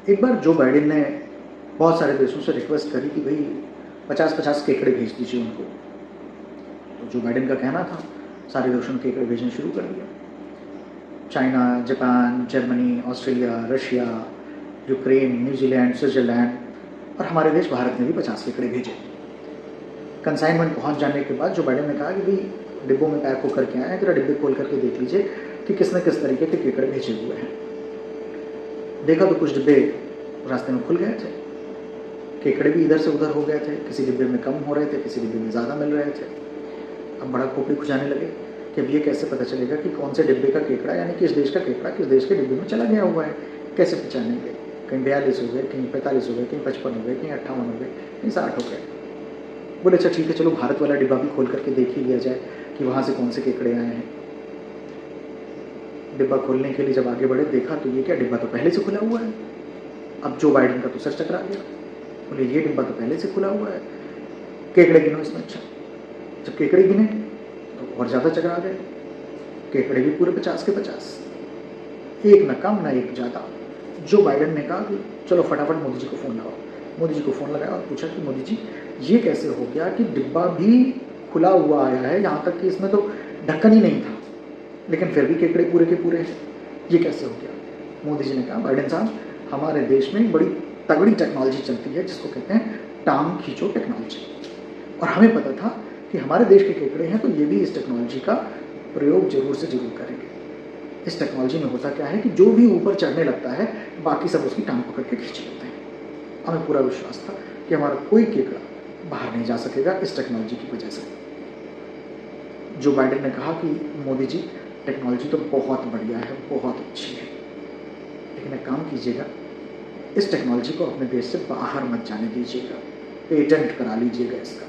एक बार Joe Biden ने बहुत सारे देशों से रिक्वेस्ट करी कि भाई 50-50 केकड़े भेज दीजिए उनको। तो जो बाइडेन का कहना था, सारे देशों ने केकड़े भेजने शुरू कर दिया। China, Japan, Germany, Australia, Russia, Ukraine, New Zealand, Switzerland और हमारे देश भारत ने भी 50 केकड़े भेजे। कंसाइनमेंट पहुंच जाने के बाद जो बाइडेन ने कहा कि भाई डिब्बों में पैक होकर के आए हैं, जरा डिब्बे खोल करके देख लीजिए कि किसने किस तरीके के केकड़े भेजे हुए हैं। देखा तो कुछ डिब्बे रास्ते में खुल गए थे, केकड़े भी इधर से उधर हो गए थे, किसी डिब्बे में कम हो रहे थे, किसी डिब्बे में ज़्यादा मिल रहे थे। अब बड़ा खोपड़ी खुजाने लगे कि अब ये कैसे पता चलेगा कि कौन से डिब्बे का केकड़ा, यानी किस देश का केकड़ा किस देश के डिब्बे में चला गया हुआ है, कैसे पहचानेंगे। कहीं 42 हो गए, कहीं 45 हो गए, कहीं 55 हो गए, कहीं 58 हो गए, कहीं 60 हो गए। बोले अच्छा ठीक है, चलो भारत वाला डिब्बा भी खोल करके देख ही लिया जाए कि वहाँ से कौन से केकड़े आए हैं। डिब्बा खोलने के लिए जब आगे बढ़े, देखा तो ये क्या, डिब्बा तो पहले से खुला हुआ है। अब जो बाइडेन का तो सर चकरा गया, बोले ये डिब्बा तो पहले से खुला हुआ है, केकड़े गिनो इसमें। अच्छा, जब केकड़े गिने तो और ज़्यादा चकरा गए, केकड़े भी पूरे 50 के 50, एक ना कम ना एक ज़्यादा। जो बाइडेन ने कहा कि चलो फटाफट मोदी जी को फ़ोन लगाओ। मोदी जी को फ़ोन लगाया और पूछा कि मोदी जी ये कैसे हो गया कि डिब्बा भी खुला हुआ आया है, यहाँ तक कि इसमें तो ढक्कन ही नहीं था, लेकिन फिर भी केकड़े पूरे के पूरे हैं, ये कैसे हो गया। मोदी जी ने कहा बाइडेन साहब, हमारे देश में बड़ी तगड़ी टेक्नोलॉजी चलती है जिसको कहते हैं टांग खींचो टेक्नोलॉजी, और हमें पता था कि हमारे देश के केकड़े हैं तो ये भी इस टेक्नोलॉजी का प्रयोग जरूर से जरूर करेंगे। इस टेक्नोलॉजी में होता क्या है कि जो भी ऊपर चढ़ने लगता है बाकी सब उसकी टांग पकड़ के खींच लेते हैं। हमें पूरा विश्वास था कि हमारा कोई केकड़ा बाहर नहीं जा सकेगा इस टेक्नोलॉजी की वजह से। जो बाइडेन ने कहा कि मोदी जी टेक्नोलॉजी तो बहुत बढ़िया है, बहुत अच्छी है, लेकिन एक काम कीजिएगा, इस टेक्नोलॉजी को अपने देश से बाहर मत जाने दीजिएगा, पेटेंट करा लीजिएगा इसका।